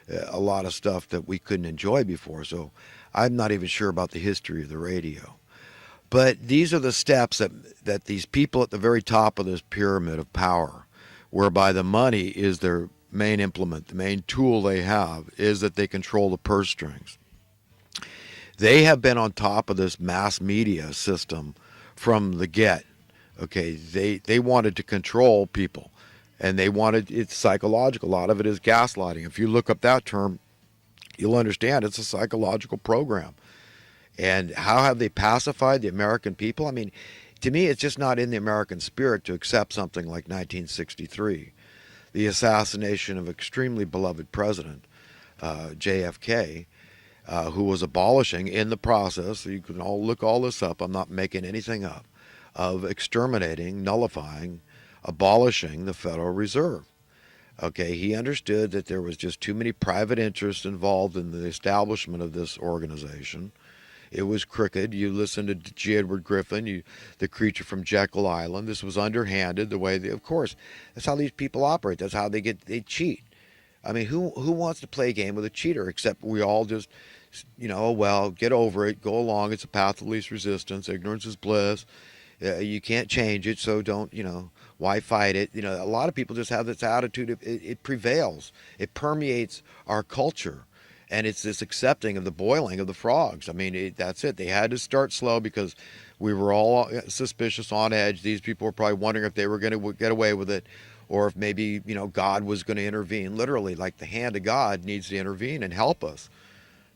a lot of stuff that we couldn't enjoy before. So I'm not even sure about the history of the radio. But these are the steps that these people at the very top of this pyramid of power, whereby the money is their main implement, the main tool they have is that they control the purse strings. They have been on top of this mass media system from the get. Okay, they wanted to control people, and they wanted it's psychological. A lot of it is gaslighting. If you look up that term, you'll understand it's a psychological program. And how have they pacified the American people? I mean, to me, it's just not in the American spirit to accept something like 1963, the assassination of extremely beloved president JFK, who was abolishing in the process. So you can all look all this up. I'm not making anything up. Of exterminating, nullifying, abolishing the Federal Reserve. Okay, he understood that there was just too many private interests involved in the establishment of this organization. It was crooked. You listen to G. Edward Griffin, the creature from Jekyll Island. This was underhanded. The way of course, that's how these people operate. That's how they cheat. I mean, who wants to play a game with a cheater? Except we all just, well, get over it, go along. It's a path of least resistance. Ignorance is bliss. You can't change it, so don't, why fight it? A lot of people just have this attitude. It prevails. It permeates our culture. And it's this accepting of the boiling of the frogs. I mean, that's it. They had to start slow because we were all suspicious, on edge. These people were probably wondering if they were going to get away with it, or if maybe, God was going to intervene. Literally, like the hand of God needs to intervene and help us.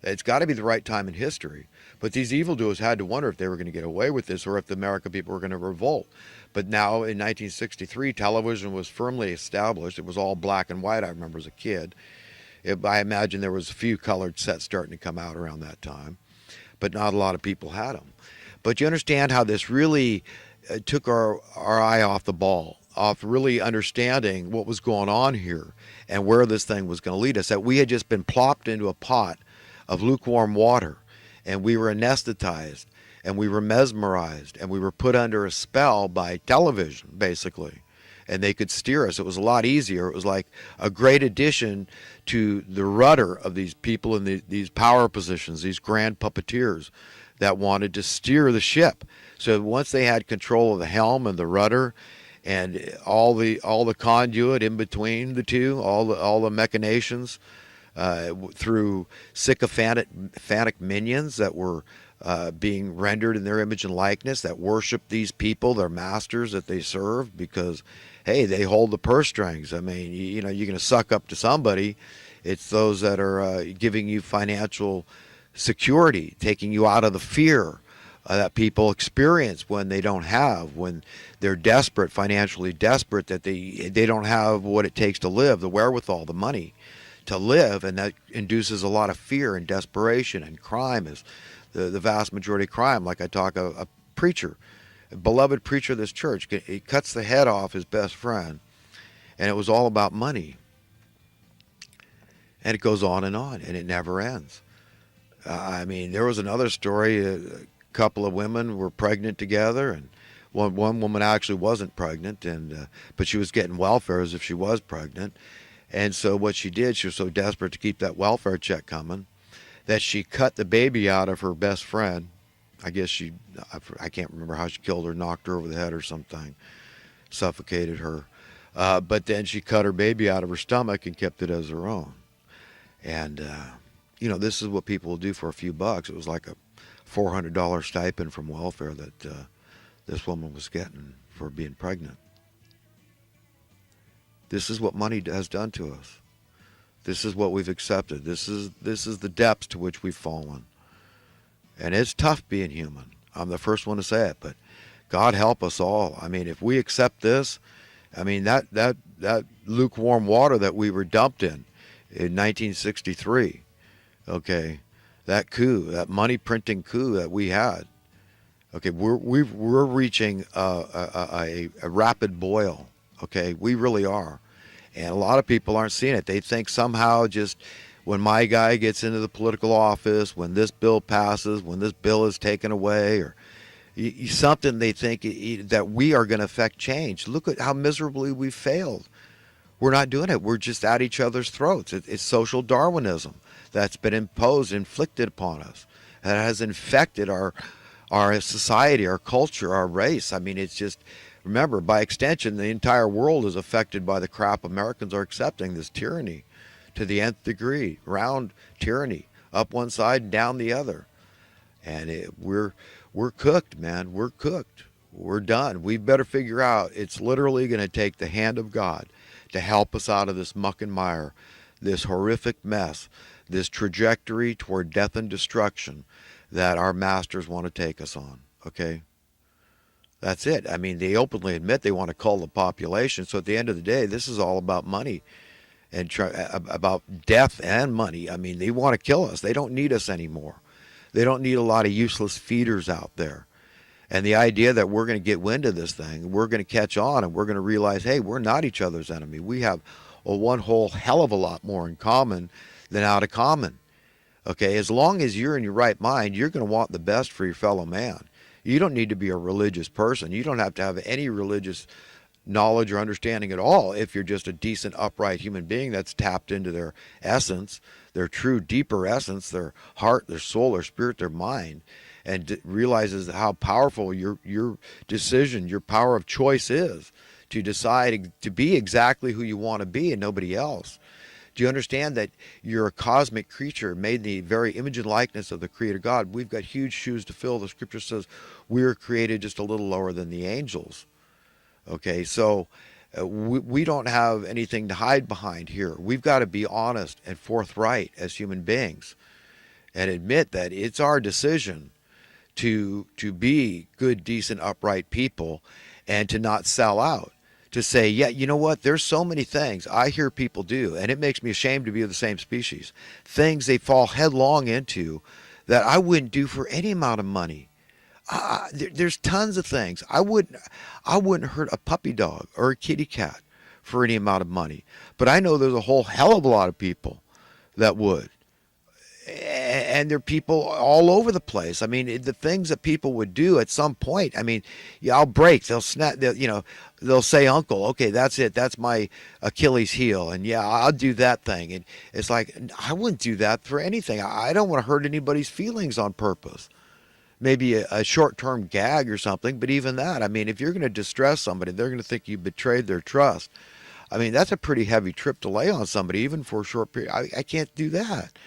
It's got to be the right time in history. But these evildoers had to wonder if they were going to get away with this or if the American people were going to revolt. But now in 1963, television was firmly established. It was all black and white, I remember as a kid. I imagine there was a few colored sets starting to come out around that time. But not a lot of people had them. But you understand how this really took our eye off the ball, off really understanding what was going on here and where this thing was going to lead us. That we had just been plopped into a pot of lukewarm water, and we were anesthetized, and we were mesmerized, and we were put under a spell by television, basically. And they could steer us. It was a lot easier. It was like a great addition to the rudder of these people in these power positions, these grand puppeteers that wanted to steer the ship. So once they had control of the helm and the rudder and all the conduit in between the two, all the machinations, through sycophantic minions that were being rendered in their image and likeness, that worship these people, their masters that they serve, because, hey, they hold the purse strings. I mean, you're going to suck up to somebody. It's those that are giving you financial security, taking you out of the fear that people experience when they don't have, when they're desperate, financially desperate, that they don't have what it takes to live, the wherewithal, the money to live, and that induces a lot of fear and desperation, and crime is the vast majority of crime. Like I talk, a preacher, a beloved preacher of this church, he cuts the head off his best friend, and it was all about money. And it goes on, and it never ends. I mean, there was another story, a couple of women were pregnant together, and one woman actually wasn't pregnant, but she was getting welfare as if she was pregnant. And so what she did, she was so desperate to keep that welfare check coming that she cut the baby out of her best friend. I guess I can't remember how she killed her, knocked her over the head or something, suffocated her. But then she cut her baby out of her stomach and kept it as her own. And, this is what people will do for a few bucks. It was like a $400 stipend from welfare that this woman was getting for being pregnant. This is what money has done to us. This is what we've accepted. This is the depths to which we've fallen. And it's tough being human. I'm the first one to say it, but God help us all. I mean, if we accept this, I mean, that lukewarm water that we were dumped in 1963, okay, that coup, that money printing coup that we had, okay, we're reaching a rapid boil. Okay, we really are. And a lot of people aren't seeing it. They think somehow just when my guy gets into the political office, when this bill passes, when this bill is taken away, or something, they think that we are going to affect change. Look at how miserably we failed. We're not doing it. We're just at each other's throats. It's social Darwinism that's been imposed, inflicted upon us, that has infected our society, our culture, our race. I mean, it's just, remember, by extension, the entire world is affected by the crap Americans are accepting, this tyranny to the nth degree, round tyranny, up one side and down the other. And we're cooked, man. We're cooked. We're done. We better figure out it's literally going to take the hand of God to help us out of this muck and mire, this horrific mess, this trajectory toward death and destruction that our masters want to take us on. Okay? That's it. I mean, they openly admit they want to cull the population. So at the end of the day, this is all about money and about death and money. I mean, they want to kill us. They don't need us anymore. They don't need a lot of useless feeders out there. And the idea that we're going to get wind of this thing, we're going to catch on, and we're going to realize, hey, we're not each other's enemy. We have one whole hell of a lot more in common than out of common. Okay, as long as you're in your right mind, you're going to want the best for your fellow man. You don't need to be a religious person. You don't have to have any religious knowledge or understanding at all if you're just a decent, upright human being that's tapped into their essence, their true, deeper essence, their heart, their soul, their spirit, their mind, and realizes how powerful your decision, your power of choice is to decide to be exactly who you want to be and nobody else. Do you understand that you're a cosmic creature made in the very image and likeness of the Creator God? We've got huge shoes to fill. The scripture says we're created just a little lower than the angels. Okay, so we don't have anything to hide behind here. We've got to be honest and forthright as human beings and admit that it's our decision to be good, decent, upright people and to not sell out. To say, yeah, you know what, there's so many things I hear people do, and it makes me ashamed to be of the same species. Things they fall headlong into that I wouldn't do for any amount of money. There's tons of things. I wouldn't hurt a puppy dog or a kitty cat for any amount of money. But I know there's a whole hell of a lot of people that would. And there are people all over the place. I mean, the things that people would do at some point. I mean, yeah, I'll break. They'll snap. They'll say, "Uncle, okay, that's it. That's my Achilles heel." And yeah, I'll do that thing. And it's like I wouldn't do that for anything. I don't want to hurt anybody's feelings on purpose. Maybe a short-term gag or something. But even that, I mean, if you're going to distress somebody, they're going to think you betrayed their trust. I mean, that's a pretty heavy trip to lay on somebody, even for a short period. I can't do that.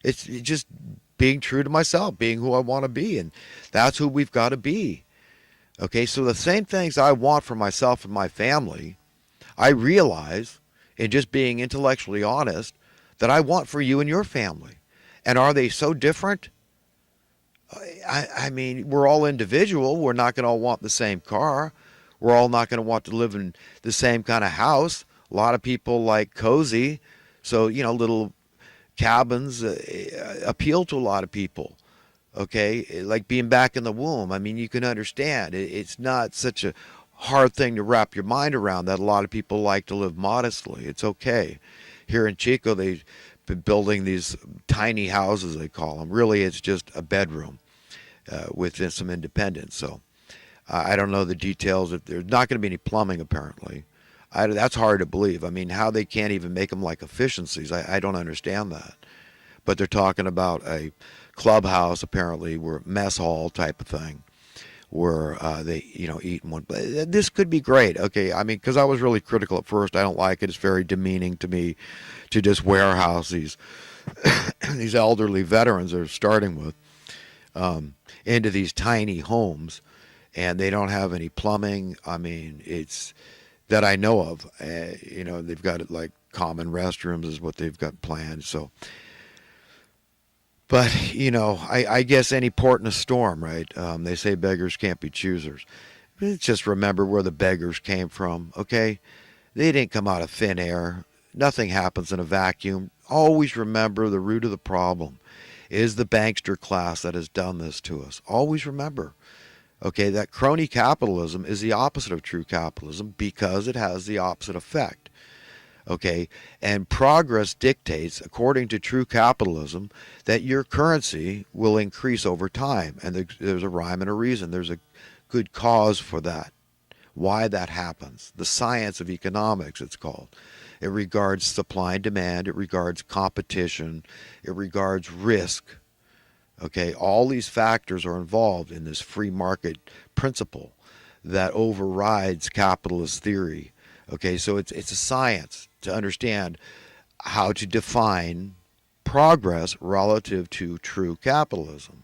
It's just being true to myself, being who I want to be, and that's who we've got to be. Okay, so the same things I want for myself and my family, I realize in just being intellectually honest that I want for you and your family. And are they so different? I mean, we're all individual. We're not going to all want the same car. We're all not going to want to live in the same kind of house. A lot of people like cozy, so, little cabins appeal to a lot of people. Okay, like being back in the womb. I mean, you can understand it's not such a hard thing to wrap your mind around that a lot of people like to live modestly. It's okay. Here in Chico, they've been building these tiny houses, they call them. Really, it's just a bedroom with some independence. So I don't know the details. If there's not going to be any plumbing, apparently. That's hard to believe. I mean, how they can't even make them like efficiencies, I don't understand that. But they're talking about a clubhouse, apparently, where mess hall type of thing, where they, eat in one. This could be great. Okay, I mean, because I was really critical at first. I don't like it. It's very demeaning to me to just warehouse these these elderly veterans they're starting with into these tiny homes, and they don't have any plumbing. I mean, it's that I know of. They've got it like common restrooms is what they've got planned. So, but I guess any port in a storm, right? They say beggars can't be choosers. Just remember where the beggars came from. Okay, they didn't come out of thin air. Nothing happens in a vacuum. Always remember the root of the problem is the bankster class that has done this to us. Always remember. Okay, that crony capitalism is the opposite of true capitalism because it has the opposite effect. Okay, and progress dictates, according to true capitalism, that your currency will increase over time. And there's a rhyme and a reason. There's a good cause for that. Why that happens. The science of economics, it's called. It regards supply and demand. It regards competition. It regards risk. Okay, all these factors are involved in this free market principle that overrides capitalist theory. Okay, so it's a science to understand how to define progress relative to true capitalism.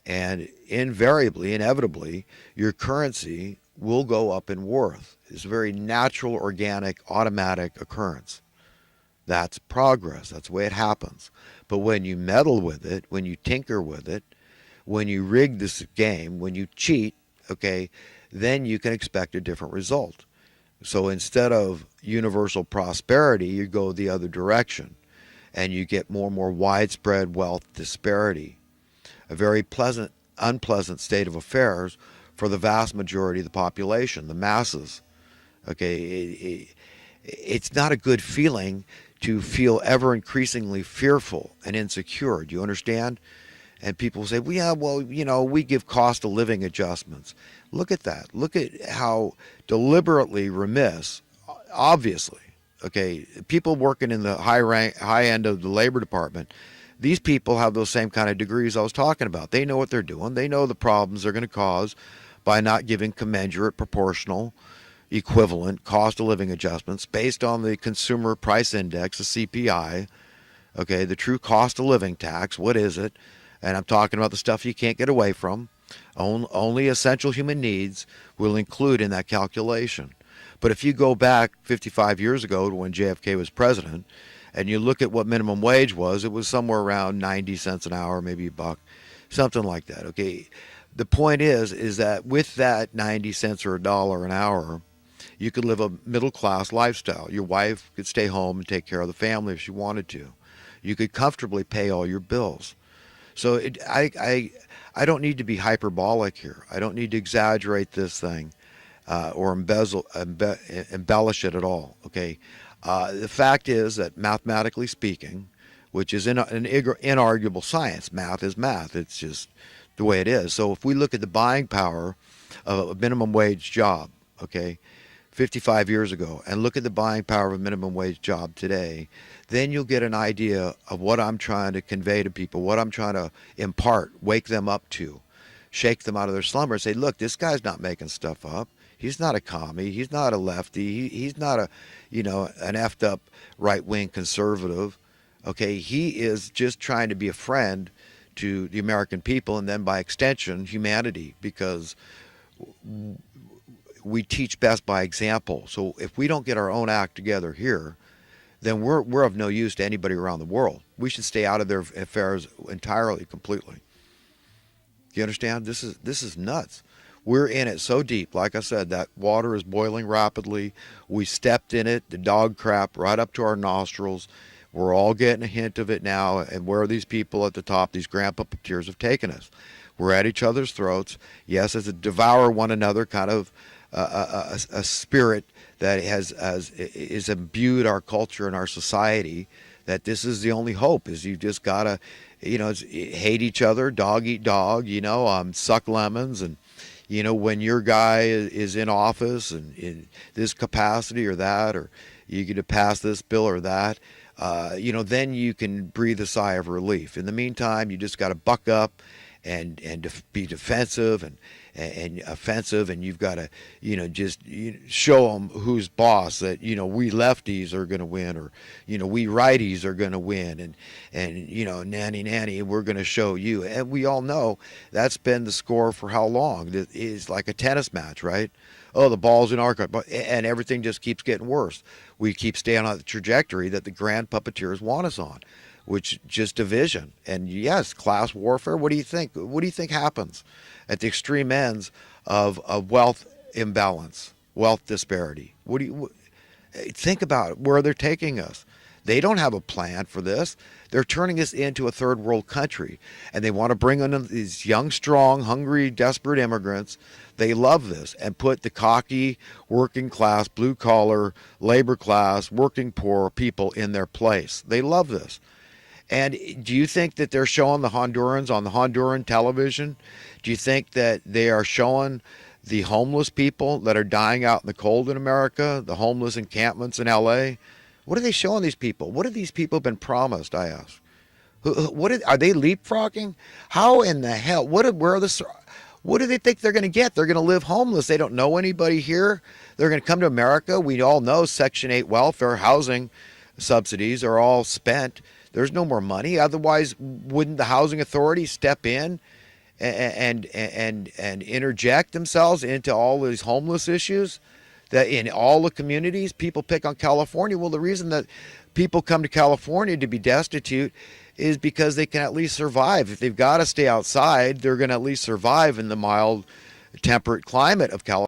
And invariably, inevitably, your currency will go up in worth. It's a very natural, organic, automatic occurrence. That's progress. That's the way it happens. But when you meddle with it, when you tinker with it, when you rig this game, when you cheat, okay, then you can expect a different result. So instead of universal prosperity, you go the other direction and you get more and more widespread wealth disparity. A very pleasant, unpleasant state of affairs for the vast majority of the population, the masses. Okay, it's not a good feeling to feel ever increasingly fearful and insecure. Do you understand? And people say, well, yeah, well, we give cost of living adjustments. Look at that. Look at how deliberately remiss, obviously, okay, people working in the high end of the labor department, these people have those same kind of degrees I was talking about. They know what they're doing. They know the problems they're going to cause by not giving commensurate, proportional, equivalent cost of living adjustments based on the consumer price index, the CPI, okay, the true cost of living tax. What is it? And I'm talking about the stuff you can't get away from. Only essential human needs will include in that calculation. But if you go back 55 years ago to when JFK was president, and you look at what minimum wage was, it was somewhere around 90 cents an hour, maybe a buck, something like that. Okay, the point is that with that 90 cents or a dollar an hour, you could live a middle class lifestyle. Your wife could stay home and take care of the family if she wanted to. You could comfortably pay all your bills. So I don't need to be hyperbolic here. I don't need to exaggerate this thing or embellish it at all. Okay, the fact is that mathematically speaking, which is an inarguable science, math is math. It's just the way it is. So if we look at the buying power of a minimum wage job, okay, 55 years ago, and look at the buying power of a minimum wage job today, then you'll get an idea of what I'm trying to convey to people, what I'm trying to impart, wake them up to, shake them out of their slumber and say, look, this guy's not making stuff up. He's not a commie. He's not a lefty. He's not an effed up right-wing conservative. Okay, he is just trying to be a friend to the American people and then by extension, humanity, because we teach best by example. So if we don't get our own act together here, then we're of no use to anybody around the world. We should stay out of their affairs entirely, completely. Do you understand? This is nuts. We're in it so deep. Like I said, that water is boiling rapidly. We stepped in it, the dog crap right up to our nostrils. We're all getting a hint of it now, and where these people at the top, these grand puppeteers, have taken us. We're at each other's throats. Yes, as a devour one another kind of a spirit that is imbued our culture and our society, that this is the only hope, is you just gotta, hate each other, dog eat dog, suck lemons, and, when your guy is in office and in this capacity or that, or you get to pass this bill or that, then you can breathe a sigh of relief. In the meantime, you just got to buck up and be defensive and offensive, and you've got to just show them who's boss, that we lefties are going to win, or we righties are going to win, and nanny we're going to show you. And we all know that's been the score for how long. It is like a tennis match, right? Oh, the ball's in our court, and everything just keeps getting worse. We keep staying on the trajectory that the grand puppeteers want us on, which just division. And yes, class warfare. What do you think? What do you think happens at the extreme ends of wealth imbalance, wealth disparity? Think about it, where they're taking us? They don't have a plan for this. They're turning us into a third world country, and they want to bring in these young, strong, hungry, desperate immigrants. They love this, and put the cocky, working class, blue collar, labor class, working poor people in their place. They love this. And do you think that they're showing the Hondurans on the Honduran television? Do you think that they are showing the homeless people that are dying out in the cold in America, the homeless encampments in LA. What are they showing these people? What have these people been promised, I ask? Are they leapfrogging? How in the hell? What do they think they're going to get? They're going to live homeless. They don't know anybody here. They're going to come to America. We all know Section 8 welfare housing subsidies are all spent. There's no more money. Otherwise, wouldn't the housing authority step in and interject themselves into all these homeless issues? That in all the communities, people pick on California. Well, the reason that people come to California to be destitute is because they can at least survive. If they've got to stay outside, they're going to at least survive in the mild temperate climate of California.